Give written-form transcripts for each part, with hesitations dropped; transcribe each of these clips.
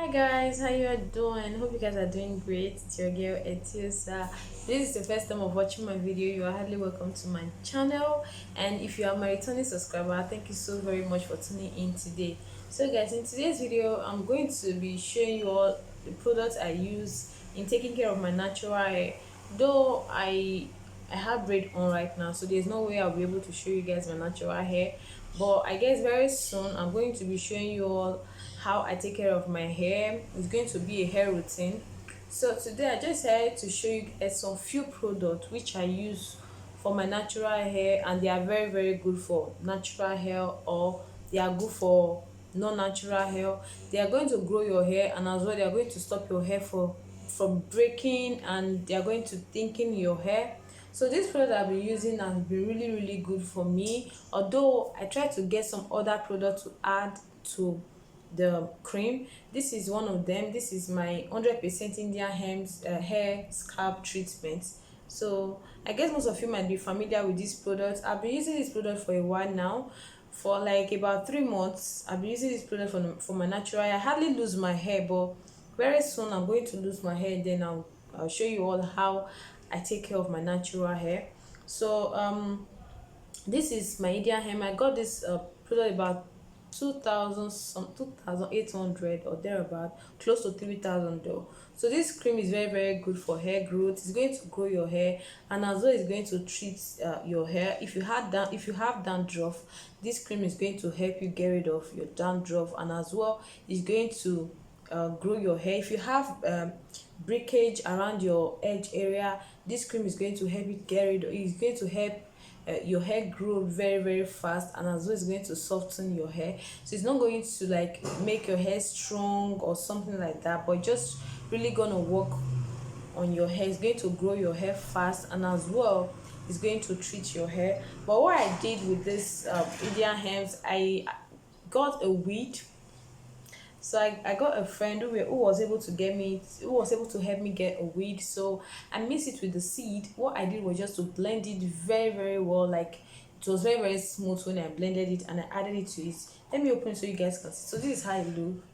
Hi guys, how you are doing? Hope you guys are doing great. It's your girl Etiosa. This is the first time of watching my video. You are highly welcome to my channel. And if you are my returning subscriber, thank you so very much for tuning in today. So guys, in today's video, I'm going to be showing you all the products I use in taking care of my natural hair. Though I have braid on right now, so there's no way I'll be able to show you guys my natural hair, but I guess very soon I'm going to be showing you all how I take care of my hair. It's going to be a hair routine. So today I just had to show you guys some few products which I use for my natural hair, and they are very good for natural hair, or they are good for non-natural hair. They are going to grow your hair, and as well they are going to stop your hair from breaking, and they are going to thinken your hair. So this product I've been using has been really good for me, although I try to get some other product to add to the cream. This is one of them. This is my 100% Indian hemp hair scalp treatment. So I guess most of you might be familiar with this product. I've been using this product for a while now, for like about 3 months. I've been using this product for my natural hair. I hardly lose my hair, but very soon I'm going to lose my hair. Then I'll show you all how I take care of my natural hair. So this is my Indian hemp. I got this product about 2000, some 2800 or thereabout, close to 3000 though. So this cream is very good for hair growth. It's going to grow your hair, and as well it's going to treat your hair. If you have dandruff, this cream is going to help you get rid of your dandruff, and as well it's going to grow your hair. If you have breakage around your edge area, this cream is going to help you get rid of. It's going to help your hair grow very fast, and as well it's going to soften your hair. So it's not going to like make your hair strong or something like that, but just really gonna work on your hair. It's going to grow your hair fast, and as well it's going to treat your hair. But what I did with this Indian hemp, I got a weed. So I got a friend who was able to help me get a weed. So I mixed it with the seed. What I did was just to blend it very well. Like, it was very smooth when I blended it, and I added it to it. Let me open so you guys can see. So this is how it look.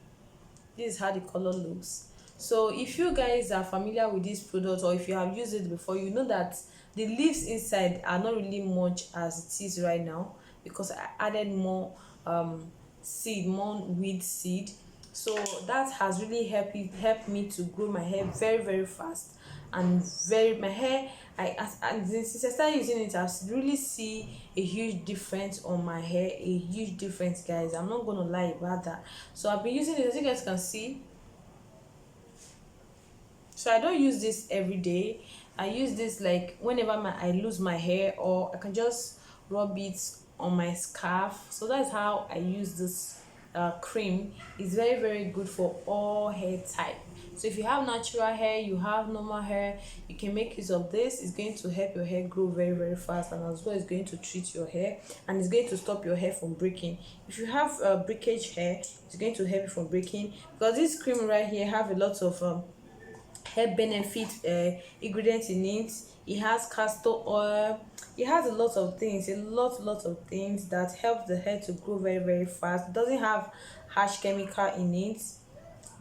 This is how the color looks. So if you guys are familiar with this product, or if you have used it before, you know that the leaves inside are not really much as it is right now, because I added more seed, more weed seed. So that has really helped me to grow my hair very fast, and very my hair, and since I started using it, I really see a huge difference on my hair. A huge difference, guys. I'm not gonna lie about that. So I've been using it, as you guys can see. So I don't use this every day. I use this like whenever I lose my hair, or I can just rub it on my scarf. So that's how I use this cream. It's very good for all hair type. So if you have natural hair, you have normal hair, you can make use of this. It's going to help your hair grow very fast, and as well it's going to treat your hair, and it's going to stop your hair from breaking. If you have breakage hair, it's going to help you from breaking, because this cream right here have a lot of hair benefit ingredients in it. It has castor oil. It has a lot of things, a lot of things that help the hair to grow very fast. It doesn't have harsh chemical in it.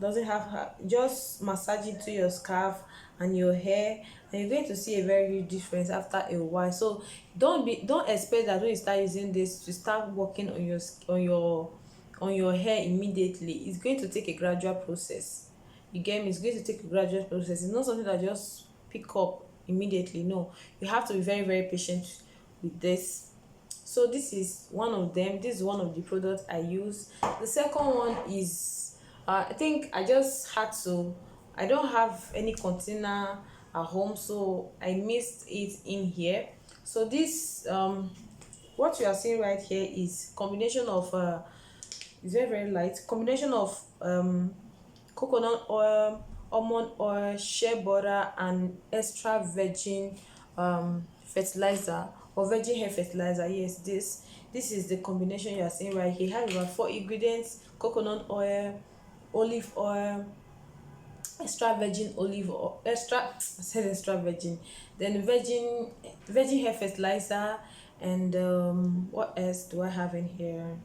Doesn't have just massage it to your scalp and your hair, and you're going to see a very huge difference after a while. So don't expect that when you start using this to start working on your hair immediately. It's going to take a gradual process. You get me? It's going to take a gradual process. It's not something that just pick up immediately. No, you have to be very patient with this. So this is one of them. This is one of the products I use. The second one is I think I just had to. I don't have any container at home, so I mixed it in here. So this what you are seeing right here is combination of it's very light, combination of coconut oil, almond oil, shea butter, and extra virgin fertilizer, or virgin hair fertilizer. Yes, this is the combination you are seeing right here. It has about 4 ingredients: coconut oil, olive oil, extra virgin olive oil, extra I said extra virgin, then virgin hair fertilizer, and what else do I have in here?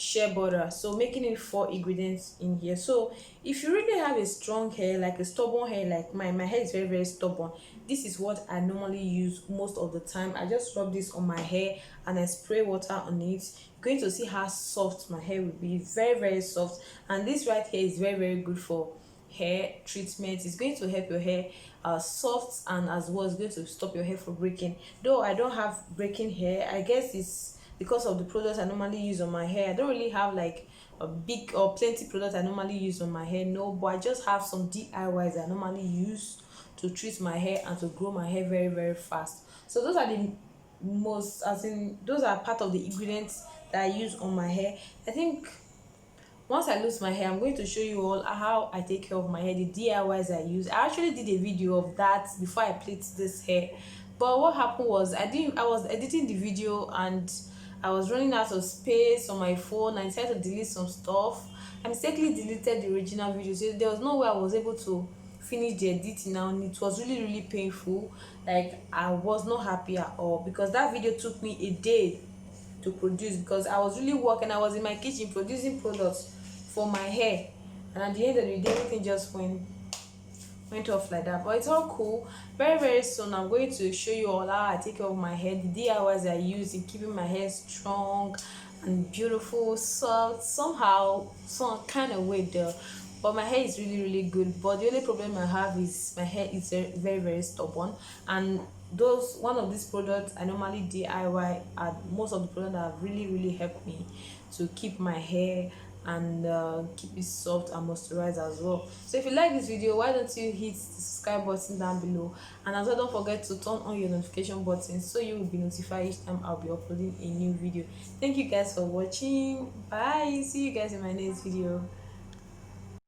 shea butter, so making it 4 ingredients in here. So if you really have a strong hair, like a stubborn hair like mine, my hair is very very stubborn, this is what I normally use most of the time. I just rub this on my hair and I spray water on it. You're going to see how soft my hair will be, very very soft. And this right here is very very good for hair treatment. It's going to help your hair soft, and as well it's going to stop your hair from breaking. Though I don't have breaking hair, I guess it's because of the products I normally use on my hair. I don't really have like a big or plenty products I normally use on my hair, no, but I just have some DIYs I normally use to treat my hair and to grow my hair very very fast. So those are the most, as in those are part of the ingredients that I use on my hair. I think once I lose my hair, I'm going to show you all how I take care of my hair, the DIYs I use. I actually did a video of that before I plait this hair, but what happened was I was editing the video and I was running out of space on my phone. I decided to delete some stuff. I mistakenly deleted the original video, so there was no way I was able to finish the editing now, and it was really really painful. Like, I was not happy at all because that video took me a day to produce, because I was really working. I was in my kitchen producing products for my hair, and at the end of the day everything just went off like that. But it's all cool. Very very soon I'm going to show you all how I take care of my hair, the DIYs I use in keeping my hair strong and beautiful, soft, somehow some kind of way though. But my hair is really really good, but the only problem I have is my hair is very very stubborn. And those one of these products I normally DIY are most of the products that have really really helped me to keep my hair and keep it soft and moisturized as well. So if you like this video, why don't you hit the subscribe button down below, and as well don't forget to turn on your notification button so you will be notified each time I'll be uploading a new video. Thank you guys for watching. Bye, see you guys in my next video.